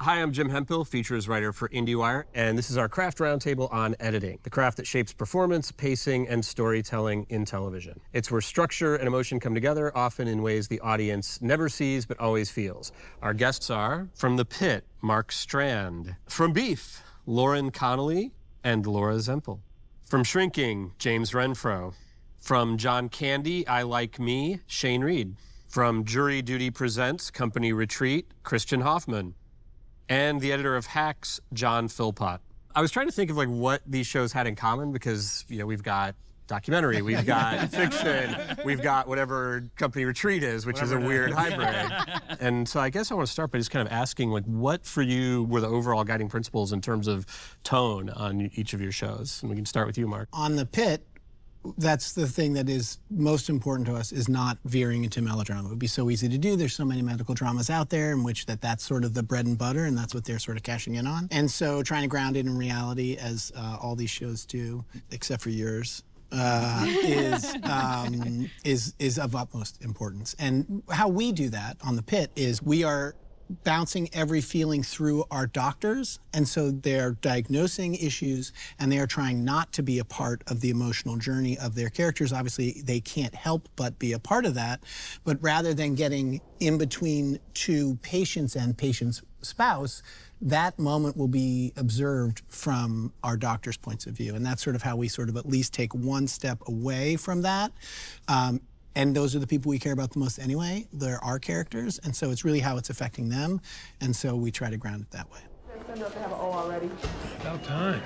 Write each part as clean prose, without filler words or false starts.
Hi, I'm Jim Hemphill, features writer for IndieWire, and this is our craft roundtable on editing, the craft that shapes performance, pacing, and storytelling in television. It's where structure and emotion come together, often in ways the audience never sees but always feels. Our guests are, from the Pitt, Mark Strand. From Beef, Lauren Connelly and Laura Zempel. From Shrinking, James Renfroe. From John Candy, I Like Me, Shane Reid. From Jury Duty Presents, Company Retreat, Christian Hoffman. And the editor of Hacks, Jon Philpot. I was trying to think of like what these shows had in common because, you know, we've got documentary, we've got fiction, we've got whatever Company Retreat is, which is a weird hybrid. And so I guess I want to start by just kind of asking, like, what for you were the overall guiding principles in terms of tone on each of your shows? And we can start with you, Mark. On the Pitt, that's the thing that is most important to us, is not veering into melodrama. It would be so easy to do. There's so many medical dramas out there in which that's sort of the bread and butter, and that's what they're sort of cashing in on. And so trying to ground it in reality, as all these shows do, except for yours, is of utmost importance. And how we do that on the Pitt is we are bouncing every feeling through our doctors, and so they're diagnosing issues and they are trying not to be a part of the emotional journey of their characters. Obviously, they can't help but be a part of that, but rather than getting in between two patients and patient's spouse, that moment will be observed from our doctor's points of view, and that's sort of how we sort of at least take one step away from that. And those are the people we care about the most anyway. They're our characters, and so it's really how it's affecting them, and so we try to ground it that way. Send up to have an O already. About time.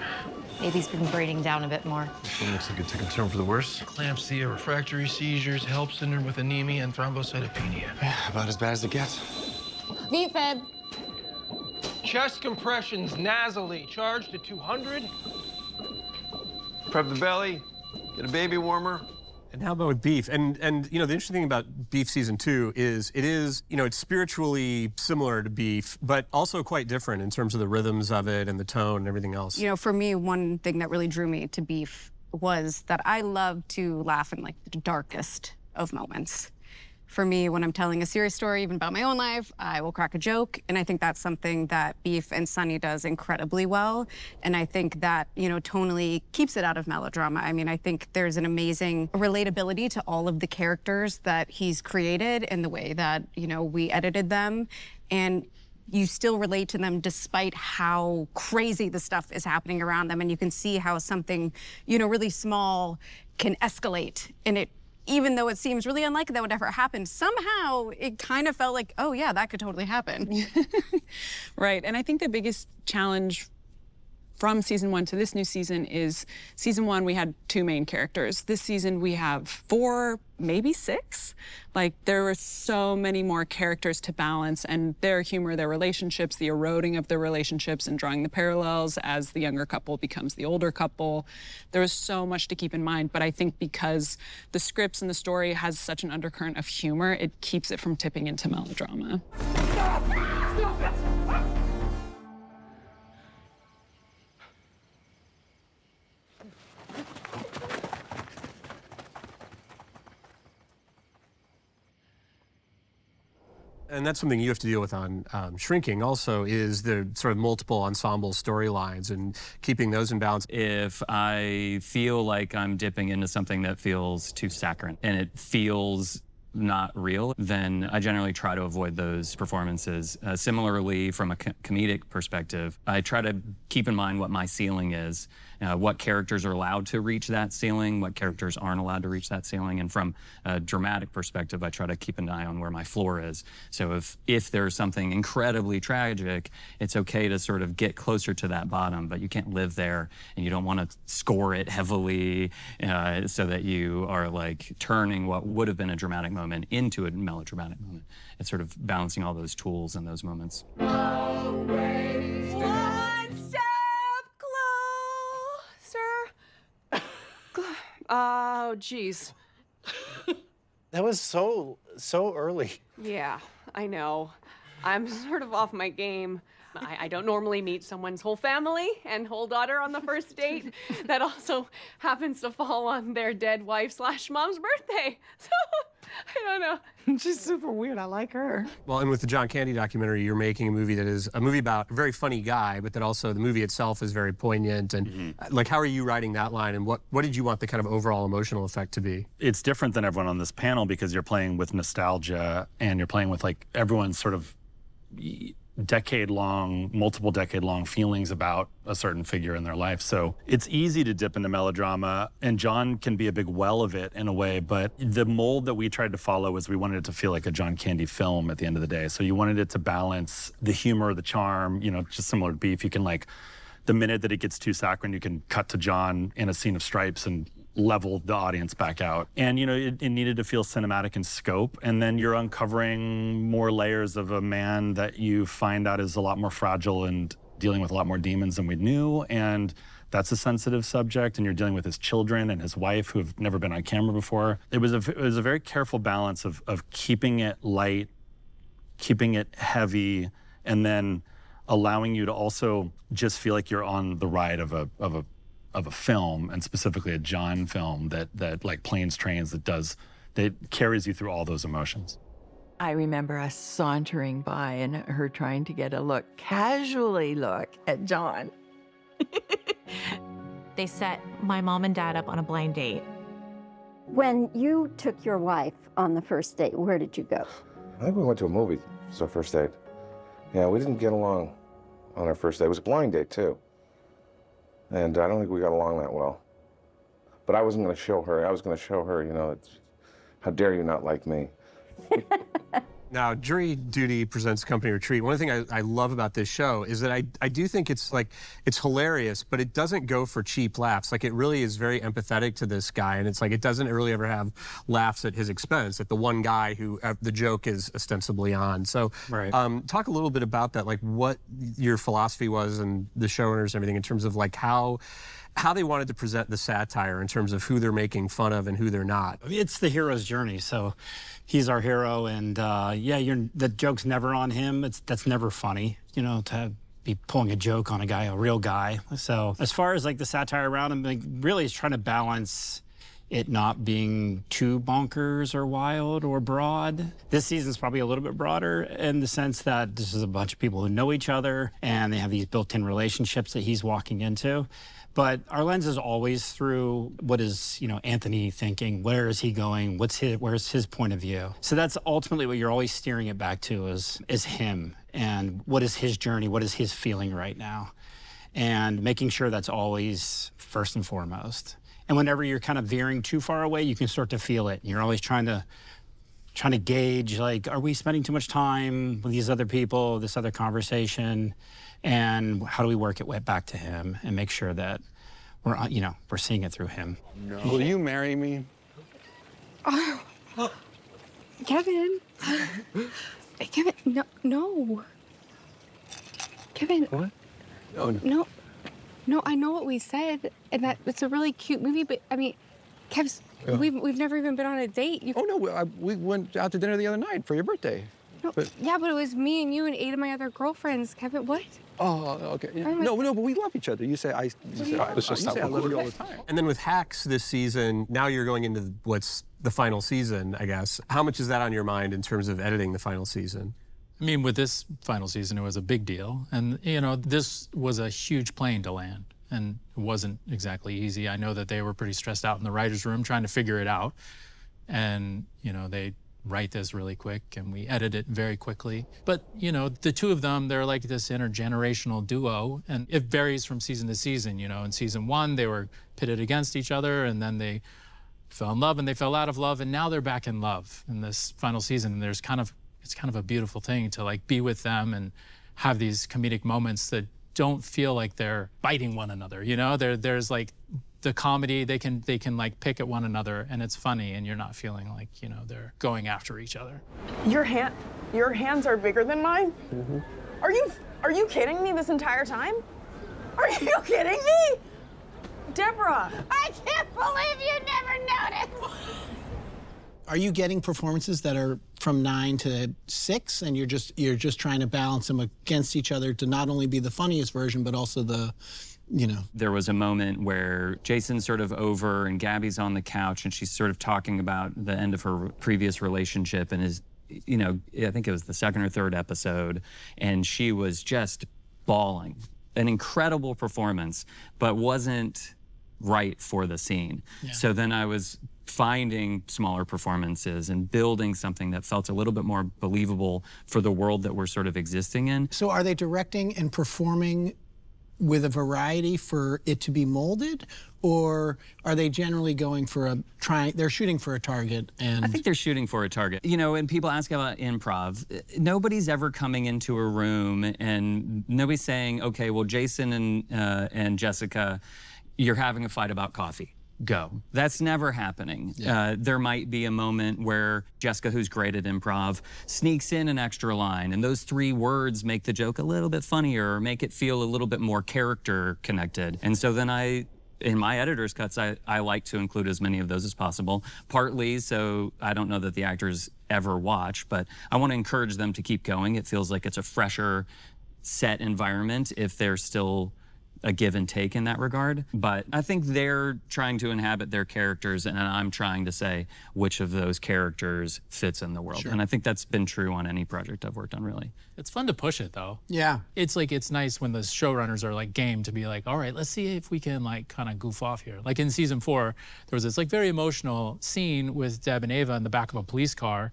Baby's been breathing down a bit more. This one looks like it took a turn for the worse. Eclampsia, refractory seizures, HELLP syndrome with anemia, and thrombocytopenia. Yeah, about as bad as it gets. VFib. Chest compressions nasally, charged to 200. Prep the belly, get a baby warmer. And how about with Beef? And you know, the interesting thing about Beef Season 2 is it is, you know, it's spiritually similar to Beef, but also quite different in terms of the rhythms of it and the tone and everything else. You know, for me, one thing that really drew me to Beef was that I love to laugh in like the darkest of moments. For me, when I'm telling a serious story, even about my own life, I will crack a joke. And I think that's something that Beef and Sunny does incredibly well. And I think that, you know, tonally keeps it out of melodrama. I mean, I think there's an amazing relatability to all of the characters that he's created and the way that, you know, we edited them. And you still relate to them despite how crazy the stuff is happening around them. And you can see how something, you know, really small can escalate. And it, even though it seems really unlikely that would ever happen, somehow it kind of felt like, oh yeah, that could totally happen. Right, and I think the biggest challenge from season 1 to this new season is season 1 we had 2 main characters. This season we have 4, maybe 6. Like, there were so many more characters to balance, and their humor, their relationships, the eroding of their relationships and drawing the parallels as the younger couple becomes the older couple. There was so much to keep in mind, but I think because the scripts and the story has such an undercurrent of humor, it keeps it from tipping into melodrama. Stop! Stop it! And that's something you have to deal with on Shrinking also, is the sort of multiple ensemble storylines and keeping those in balance. If I feel like I'm dipping into something that feels too saccharine and it feels not real, then I generally try to avoid those performances. Similarly, from a comedic perspective, I try to keep in mind what my ceiling is, what characters are allowed to reach that ceiling, what characters aren't allowed to reach that ceiling. And from a dramatic perspective, I try to keep an eye on where my floor is. So if there's something incredibly tragic, it's okay to sort of get closer to that bottom, but you can't live there, and you don't want to score it heavily so that you are like turning what would have been a dramatic moment into a melodramatic moment. It's sort of balancing all those tools in those moments. Always one step closer. Oh, geez. That was so early. Yeah, I know. I'm sort of off my game. I don't normally meet someone's whole family and whole daughter on the first date. That also happens to fall on their dead wife/mom's birthday. So I don't know. She's super weird. I like her. Well, and with the John Candy documentary, you're making a movie that is a movie about a very funny guy, but that also the movie itself is very poignant. And like, how are you writing that line, and what did you want the kind of overall emotional effect to be? It's different than everyone on this panel because you're playing with nostalgia and you're playing with like everyone's sort of multiple decade-long feelings about a certain figure in their life. So it's easy to dip into melodrama, and John can be a big well of it in a way, but the mold that we tried to follow was we wanted it to feel like a John Candy film at the end of the day. So you wanted it to balance the humor, the charm, you know, just similar to Beef. You can like, the minute that it gets too saccharine, you can cut to John in a scene of stripes and level the audience back out. And, you know, it needed to feel cinematic in scope. And then you're uncovering more layers of a man that you find out is a lot more fragile and dealing with a lot more demons than we knew. And that's a sensitive subject. And you're dealing with his children and his wife who have never been on camera before. It was a very careful balance of keeping it light, keeping it heavy, and then allowing you to also just feel like you're on the ride of a film, and specifically a John film that like Planes, Trains, that carries you through all those emotions. I remember us sauntering by and her trying to get a casually look at John. They set my mom and dad up on a blind date. When you took your wife on the first date, where did you go? I think we went to a movie. It was our first date. Yeah, we didn't get along on our first date. It was a blind date, too. And I don't think we got along that well. But I wasn't going to show her. I was going to show her, you know, how dare you not like me. Now, Jury Duty presents Company Retreat. One of the things I love about this show is that I do think it's hilarious, but it doesn't go for cheap laughs. Like, it really is very empathetic to this guy, and it's like it doesn't really ever have laughs at his expense, at the one guy who the joke is ostensibly on. So talk a little bit about that, like what your philosophy was and the showrunners and everything in terms of like how they wanted to present the satire in terms of who they're making fun of and who they're not. It's the hero's journey, so he's our hero, and the joke's never on him. That's never funny, you know, to be pulling a joke on a real guy. So as far as like the satire around him, like, really is trying to balance it not being too bonkers or wild or broad. This season's probably a little bit broader in the sense that this is a bunch of people who know each other and they have these built-in relationships that he's walking into. But our lens is always through what is, you know, Anthony thinking, where is he going, where's his point of view? So that's ultimately what you're always steering it back to is him, and what is his journey, what is his feeling right now, and making sure that's always first and foremost. And whenever you're kind of veering too far away, you can start to feel it. You're always trying to gauge, like, are we spending too much time with these other people, this other conversation? And how do we work it back to him and make sure that we're seeing it through him? No. Will you marry me? Oh. Kevin. Kevin, no. Kevin. What? No, I know what we said, and that it's a really cute movie, but I mean, Kev's, we've never even been on a date. Oh, no, we went out to dinner the other night for your birthday. No, but it was me and you and 8 of my other girlfriends. Kevin, what? Oh, okay. No, but we love each other. You say I love you all the time. And then with Hacks this season, now you're going into what's the final season, I guess. How much is that on your mind in terms of editing the final season? I mean, with this final season, it was a big deal. And, you know, this was a huge plane to land. And it wasn't exactly easy. I know that they were pretty stressed out in the writer's room trying to figure it out. And, you know, they write this really quick and we edit it very quickly. But, you know, the two of them, they're like this intergenerational duo, and it varies from season to season. You know, in season 1, they were pitted against each other, and then they fell in love and they fell out of love, and now they're back in love in this final season. And it's kind of a beautiful thing to like be with them and have these comedic moments that don't feel like they're biting one another. You know, there's like the comedy, they can like pick at one another and it's funny, and you're not feeling like, you know, they're going after each other. Your hands are bigger than mine? Mm-hmm. Are you kidding me this entire time? Are you kidding me? Deborah! I can't believe you never noticed! Are you getting performances that are from 9 to 6, and you're just trying to balance them against each other to not only be the funniest version, but also the you know. There was a moment where Jason's sort of over and Gabby's on the couch and she's sort of talking about the end of her previous relationship and is, you know, I think it was the second or third episode, and she was just bawling. An incredible performance, but wasn't right for the scene. Yeah. So then I was finding smaller performances and building something that felt a little bit more believable for the world that we're sort of existing in. So are they directing and performing with a variety for it to be molded, or are they generally going for they're shooting for a target? And I think they're shooting for a target. You know, and people ask about improv. Nobody's ever coming into a room and nobody's saying, okay, well, Jason and Jessica, you're having a fight about coffee. Go. That's never happening. Yeah. There might be a moment where Jessica, who's great at improv, sneaks in an extra line, and those 3 words make the joke a little bit funnier or make it feel a little bit more character connected. And so then in my editor's cuts, I like to include as many of those as possible, partly so I don't know that the actors ever watch, but I want to encourage them to keep going. It feels like it's a fresher set environment if they're still a give and take in that regard. But I think they're trying to inhabit their characters, and I'm trying to say which of those characters fits in the world. Sure. And I think that's been true on any project I've worked on, really. It's fun to push it, though. Yeah. It's like, it's nice when the showrunners are like game to be like, all right, let's see if we can like kind of goof off here. Like in season 4, there was this like very emotional scene with Deb and Ava in the back of a police car,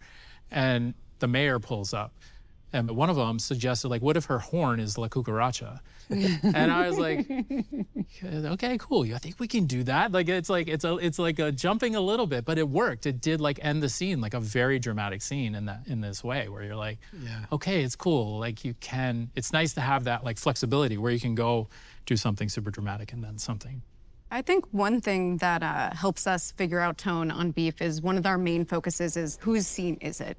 and the mayor pulls up. And one of them suggested, like, what if her horn is La Cucaracha? And I was like, okay, cool. I think we can do that. Like, it's like a jumping a little bit, but it worked. It did like end the scene, like a very dramatic scene in this way, where you're like, yeah, okay, it's cool. Like it's nice to have that like flexibility where you can go do something super dramatic and then something. I think one thing that helps us figure out tone on Beef is one of our main focuses is whose scene is it?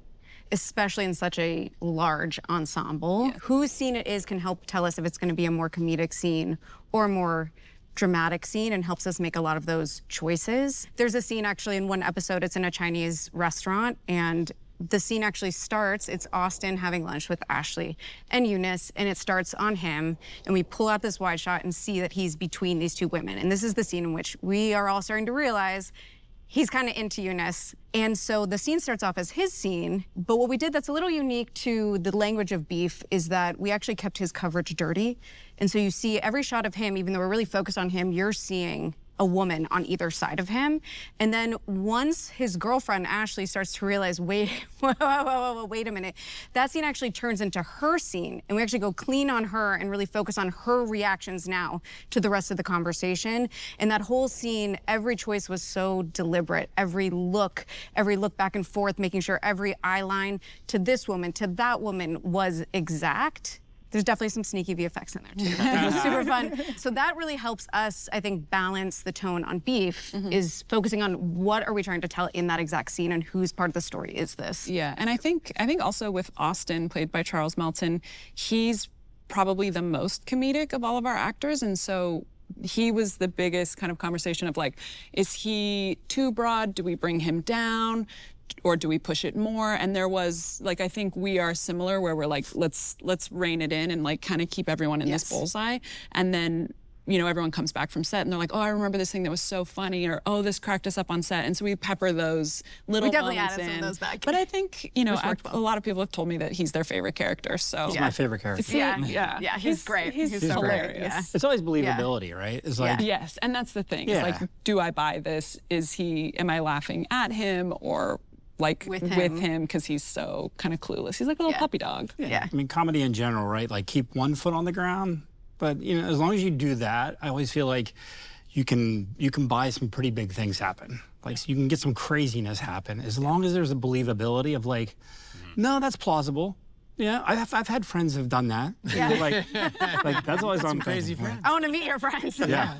Especially in such a large ensemble. Yeah. Whose scene it is can help tell us if it's going to be a more comedic scene or a more dramatic scene, and helps us make a lot of those choices. There's a scene actually in one episode, it's in a Chinese restaurant, and the scene actually starts, it's Austin having lunch with Ashley and Eunice, and it starts on him, and we pull out this wide shot and see that he's between these 2 women. And this is the scene in which we are all starting to realize he's kind of into Eunice. And so the scene starts off as his scene, but what we did that's a little unique to the language of Beef is that we actually kept his coverage dirty. And so you see every shot of him, even though we're really focused on him, you're seeing a woman on either side of him. And then once his girlfriend, Ashley, starts to realize, wait a minute, that scene actually turns into her scene. And we actually go clean on her and really focus on her reactions now to the rest of the conversation. And that whole scene, every choice was so deliberate. Every look back and forth, making sure every eye line to this woman, to that woman was exact. There's definitely some sneaky VFX in there too. It was super fun. So that really helps us, I think, balance the tone on Beef, is focusing on what are we trying to tell in that exact scene and whose part of the story is this. Yeah, and I think also with Austin, played by Charles Melton, he's probably the most comedic of all of our actors, and so he was the biggest kind of conversation of like, is he too broad? Do we bring him down? Or do we push it more? And there was, like, I think we are similar where we're like, let's rein it in and like kind of keep everyone in this bullseye. And then, you know, everyone comes back from set and they're like, oh, I remember this thing that was so funny, or oh, this cracked us up on set. And so we pepper those little We definitely moments added in. some of those back. But I think, you know, Which worked well. a lot of people have told me that he's their favorite character. So He's my favorite character. Yeah, he's great. He's so hilarious. great. Yeah. It's always believability, right? It's like, Yes, and that's the thing. Yeah. It's like, do I buy this? Am I laughing at him or like with him because he's so kind of clueless? He's like a little puppy dog. I mean, comedy in general, right? Like, keep one foot on the ground. But, you know, as long as you do that, I always feel like you can buy some pretty big things happen. Like, so you can get some craziness happen as long as there's a believability of like, no, that's plausible. Yeah, I've had friends who've done that. Yeah. like that's always on crazy friends. I want to meet your friends. Yeah.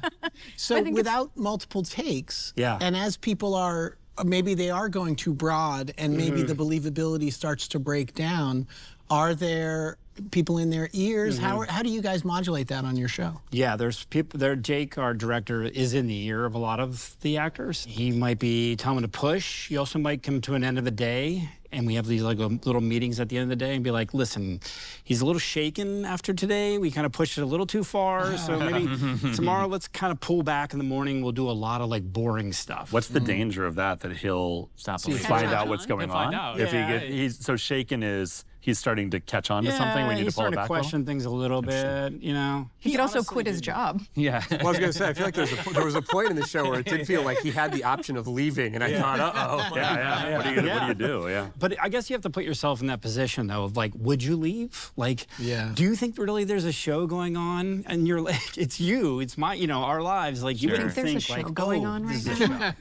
So without multiple takes, and as people are, maybe they are going too broad and maybe the believability starts to break down, are there people in their ears? How do you guys modulate that on your show? Yeah, there's people there. Jake, our director, is in the ear of a lot of the actors. He might be telling them to push. He also might come to an end of the day and we have these like little meetings at the end of the day and be like, listen, he's a little shaken after today. We kind of pushed it a little too far. So maybe tomorrow let's kind of pull back in the morning. We'll do a lot of like boring stuff. What's the danger of that he'll find out what's going on? If he's so shaken is he's starting to catch on to something. We need to pull it back. He's starting to question things a little bit, you know. He could also quit his job. Yeah. Well, I was going to say, I feel like there was a point in the show where it did feel like he had the option of leaving, and I thought, uh-oh. Yeah. What do you do? Yeah. But I guess you have to put yourself in that position, though, of like, would you leave? Like, do you think really there's a show going on? And you're like, it's you, it's my, you know, our lives. Like, you wouldn't think, there's a show like, going on right now?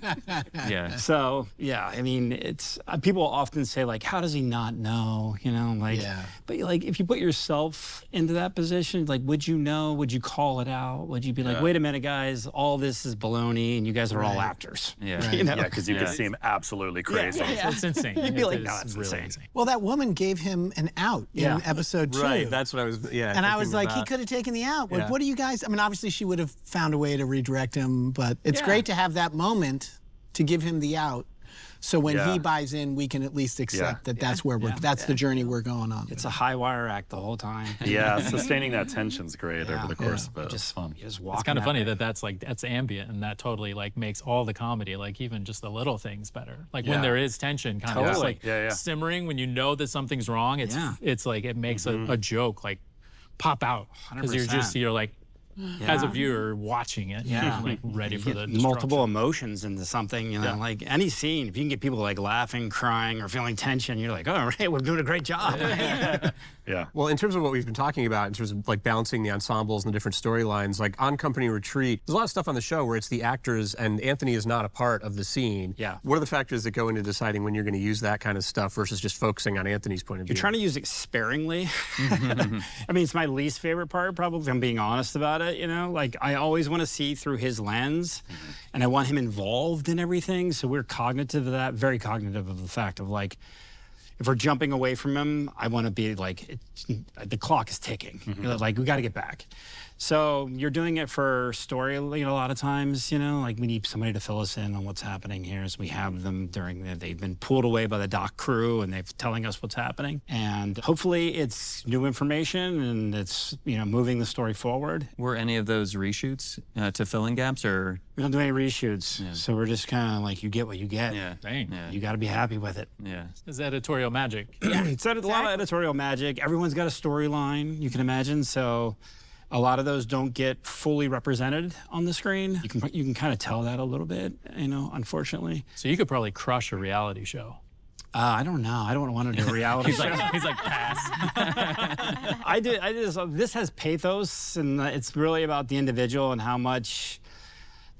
Yeah. So, yeah, I mean, it's, people often say, like, how does he not know? You know, like, but like, if you put yourself into that position, like, would you know? Would you call it out? Would you be like, wait a minute, guys, all this is baloney and you guys are all actors? Yeah. You know? Yeah, because you could seem absolutely crazy. It's insane. You'd be like, It no, is that's really insane. Well, that woman gave him an out in episode 2. Right, that's what I was, And I was like, he could have taken the out. Like, what do you guys, I mean, obviously she would have found a way to redirect him, but it's great to have that moment to give him the out. So when he buys in, we can at least accept that that's where that's the journey we're going on. It's a high wire act the whole time. Yeah, sustaining that tension's great over the course of it. Just fun. Just It's kind of funny that's ambient, and that totally like makes all the comedy, like even just the little things better. Like when there is tension kind of just like simmering, when you know that something's wrong, it's like it makes a joke like pop out because you're like as a viewer watching it, you're like ready for the multiple emotions into something, you know, like any scene. If you can get people like laughing, crying, or feeling tension, you're like, all right, we're doing a great job. Yeah. Well, in terms of what we've been talking about, in terms of like balancing the ensembles and the different storylines, like on Company Retreat, there's a lot of stuff on the show where it's the actors and Anthony is not a part of the scene. Yeah. What are the factors that go into deciding when you're going to use that kind of stuff versus just focusing on Anthony's point of view? You're trying to use it sparingly. I mean, it's my least favorite part, probably, if I'm being honest about it, you know? Like, I always want to see through his lens, and I want him involved in everything, so we're cognitive of that, very cognitive of the fact of, like, if we're jumping away from him, I want to be like, the clock is ticking. You know, like, we got to get back. So you're doing it for story, you know, a lot of times, you know, like we need somebody to fill us in on what's happening here. So we have them they've been pulled away by the doc crew and they're telling us what's happening. And hopefully it's new information and it's, you know, moving the story forward. Were any of those reshoots to fill in gaps or? We don't do any reshoots. So we're just kind of like, you get what you get. Yeah. Dang. Yeah. You got to be happy with it. Yeah. It's editorial magic. It's a lot of editorial magic. Everyone's got a storyline, you can imagine. So a lot of those don't get fully represented on the screen. You can kind of tell that a little bit, you know, unfortunately. So you could probably crush a reality show. I don't know. I don't want to do a reality show. He's like, pass. This has pathos, and it's really about the individual and how much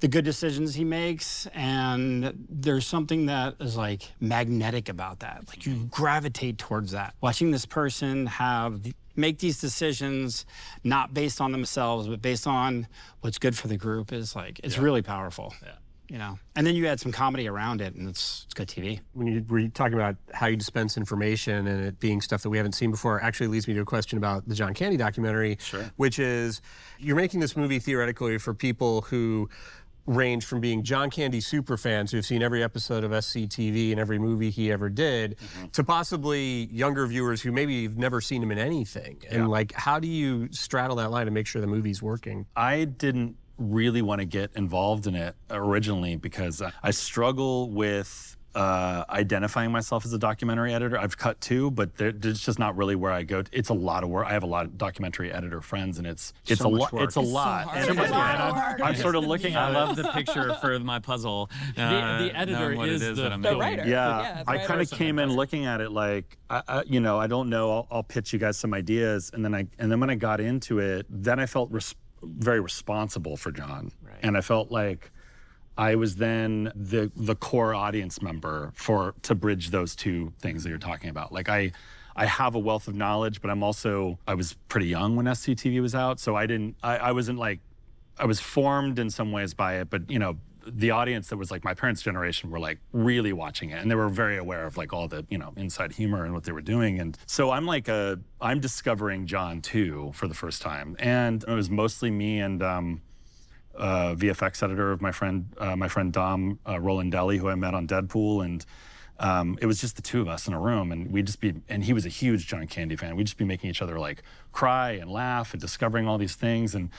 the good decisions he makes, and there's something that is like magnetic about that. Like you gravitate towards that. Watching this person make these decisions not based on themselves, but based on what's good for the group is like, it's really powerful. Yeah. You know, and then you add some comedy around it, and it's good TV. When you were talking about how you dispense information and it being stuff that we haven't seen before, actually leads me to a question about the John Candy documentary, which is you're making this movie theoretically for people who range from being John Candy superfans who've seen every episode of SCTV and every movie he ever did, to possibly younger viewers who maybe have never seen him in anything. And like, how do you straddle that line to make sure the movie's working? I didn't really want to get involved in it originally because I struggle with identifying myself as a documentary editor. I've cut 2, but it's just not really where I go. It's a lot of work. I have a lot of documentary editor friends, and it's a lot. It's a lot. I'm sort of looking at I love the picture for my puzzle. The editor is the writer. Yeah, I kind of came in looking at it like, you know, I don't know. I'll pitch you guys some ideas, and then when I got into it, then I felt very responsible for John, and I felt like I was then the core audience member to bridge those two things that you're talking about. Like I have a wealth of knowledge, but I was pretty young when SCTV was out, so I wasn't like, I was formed in some ways by it, but you know, the audience that was like my parents' generation were like really watching it, and they were very aware of like all the, you know, inside humor and what they were doing. And so I'm discovering John too for the first time, and it was mostly me and VFX editor of my friend Dom Rolandelli, who I met on Deadpool, and it was just the two of us in a room, and and he was a huge John Candy fan. We'd just be making each other like cry and laugh and discovering all these things. And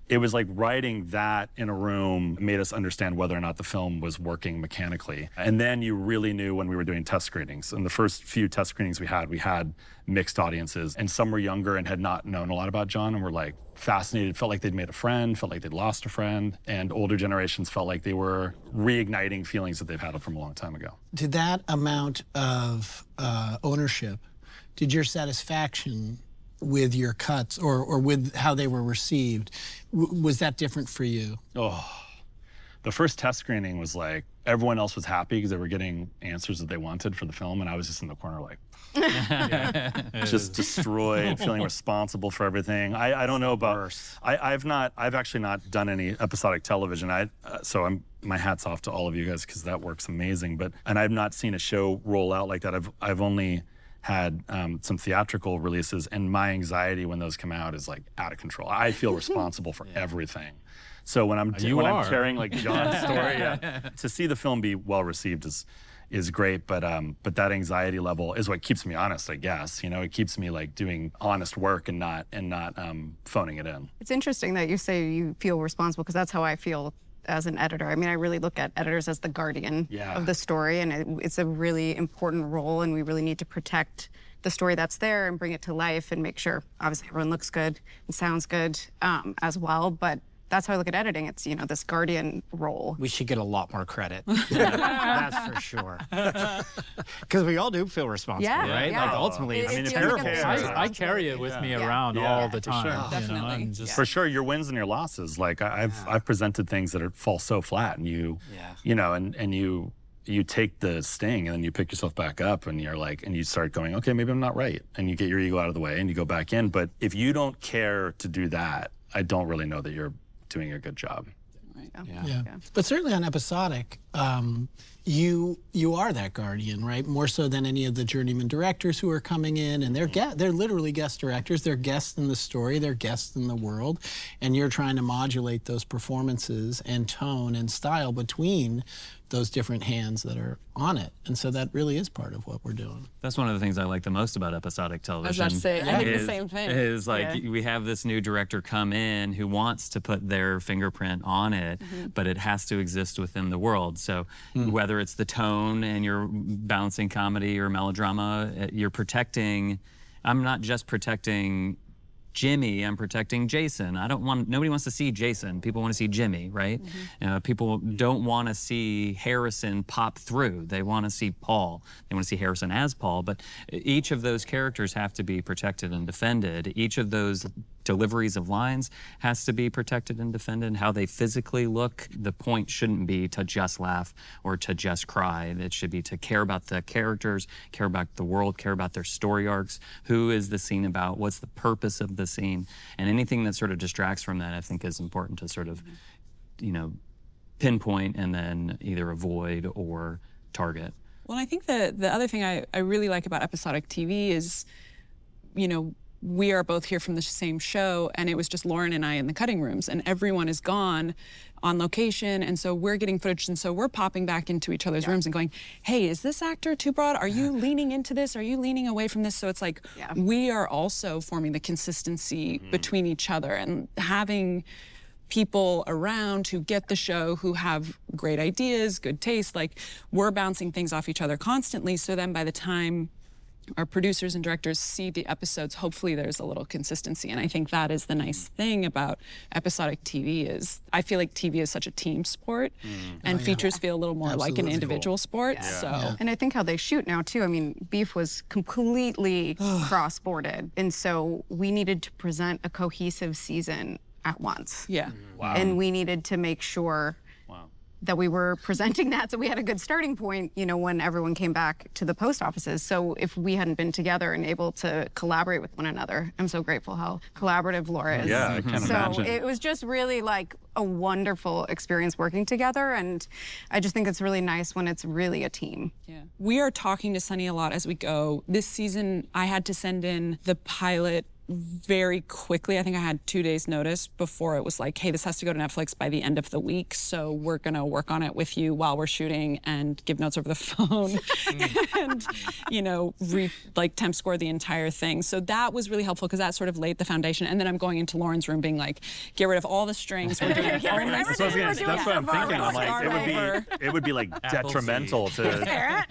it was like writing that in a room made us understand whether or not the film was working mechanically. And then you really knew when we were doing test screenings. In the first few test screenings we had mixed audiences, and some were younger and had not known a lot about John and were like fascinated, felt like they'd made a friend, felt like they'd lost a friend. And older generations felt like they were reigniting feelings that they've had from a long time ago. Did that amount of ownership, did your satisfaction with your cuts or with how they were received, was that different for you? Oh, the first test screening was like, everyone else was happy because they were getting answers that they wanted for the film, and I was just in the corner like, just destroyed, feeling responsible for everything. I don't know about, I've actually not done any episodic television. So my hat's off to all of you guys because that works amazing. And I've not seen a show roll out like that. I've only had some theatrical releases, and my anxiety when those come out is like out of control. I feel responsible for everything. So when I'm carrying like John's story, to see the film be well received is great, but that anxiety level is what keeps me honest, I guess. You know, it keeps me like doing honest work and not phoning it in. It's interesting that you say you feel responsible, because that's how I feel as an editor. I mean, I really look at editors as the guardian of the story, and it's a really important role, and we really need to protect the story that's there and bring it to life and make sure, obviously, everyone looks good and sounds good as well. But that's how I look at editing. It's, you know, this guardian role. We should get a lot more credit. That's for sure. Because we all do feel responsible, right? Yeah. Like ultimately, it's terrible. I carry it with me around all the time. For sure. You know, and For sure, your wins and your losses. Like I've presented things that fall so flat, and you know, and you take the sting, and then you pick yourself back up, and you're like, and you start going, okay, maybe I'm not right, and you get your ego out of the way, and you go back in. But if you don't care to do that, I don't really know that you're doing a good job. Yeah. But certainly on episodic, you are that guardian, right? More so than any of the journeyman directors who are coming in, and they're literally guest directors. They're guests in the story. They're guests in the world, and you're trying to modulate those performances and tone and style between those different hands that are on it. And so that really is part of what we're doing. That's one of the things I like the most about episodic television. I was about to say, I think the same thing. Is like we have this new director come in who wants to put their fingerprint on it, but it has to exist within the world. So whether it's the tone and you're balancing comedy or melodrama, you're protecting, I'm not just protecting Jimmy, I'm protecting Jason. Nobody wants to see Jason. People want to see Jimmy, right? People don't want to see Harrison pop through. They want to see Paul. They want to see Harrison as Paul, but each of those characters have to be protected and defended. Each of those deliveries of lines has to be protected and defended. How they physically look, the point shouldn't be to just laugh or to just cry. It should be to care about the characters, care about the world, care about their story arcs. Who is the scene about? What's the purpose of the scene? And anything that sort of distracts from that, I think, is important to sort of, you know, pinpoint and then either avoid or target. Well, I think the other thing I really like about episodic TV is, you know, we are both here from the same show, and it was just Lauren and I in the cutting rooms, and everyone is gone on location, and so we're getting footage, and so we're popping back into each other's rooms and going, hey, is this actor too broad? Are you leaning into this? Are you leaning away from this? So it's like we are also forming the consistency between each other, and having people around who get the show, who have great ideas, good taste, like we're bouncing things off each other constantly, so then by the time our producers and directors see the episodes, hopefully there's a little consistency. And I think that is the nice thing about episodic TV is I feel like TV is such a team sport, and features feel a little more like an individual sport. And I think how they shoot now too, I mean, Beef was completely cross-boarded, and so we needed to present a cohesive season at once. And we needed to make sure that we were presenting that, so we had a good starting point, you know, when everyone came back to the post offices. So if we hadn't been together and able to collaborate with one another, I'm so grateful how collaborative Laura is. Yeah, I can imagine. So it was just really like a wonderful experience working together, and I just think it's really nice when it's really a team. We are talking to Sunny a lot as we go. This season, I had to send in the pilot very quickly. I think I had 2 days notice before it was like, hey, this has to go to Netflix by the end of the week. So we're going to work on it with you while we're shooting and give notes over the phone and, you know, temp score the entire thing. So that was really helpful because that sort of laid the foundation. And then I'm going into Lauren's room being like, get rid of all the strings. We're doing That's what I'm thinking. I'm like, it would be like detrimental to,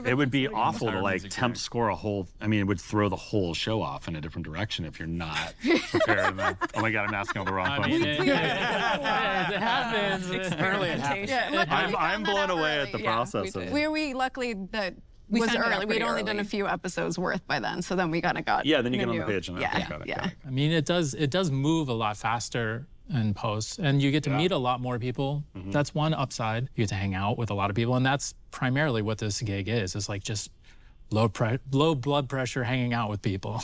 it would be awful to like temp score a whole, I mean, it would throw the whole show off in a different direction if you're not prepared. Oh my God, I'm asking all the wrong questions. It happens. Apparently it happens. I'm blown away at the process of it. We luckily that was early. We'd only done a few episodes worth by then, so then we kind of got. Yeah, then you get on the page and got it. I mean, it does move a lot faster in post, and you get to meet a lot more people. That's one upside. You get to hang out with a lot of people, and that's primarily what this gig is. It's like just low blood pressure hanging out with people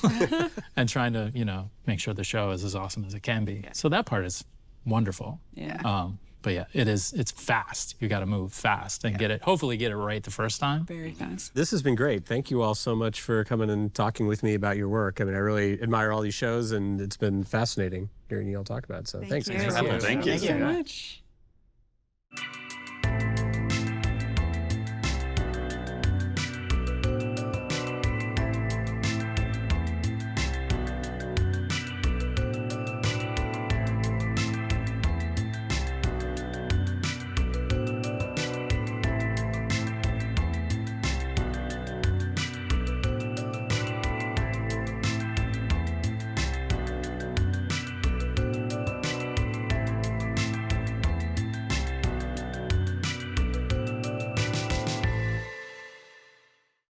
and trying to, you know, make sure the show is as awesome as it can be. So that part is wonderful. Yeah. But yeah, it's fast. You got to move fast and hopefully get it right the first time. Very fast. This has been great. Thank you all so much for coming and talking with me about your work. I mean, I really admire all these shows, and it's been fascinating hearing you all talk about it. So thanks. Thank you so much.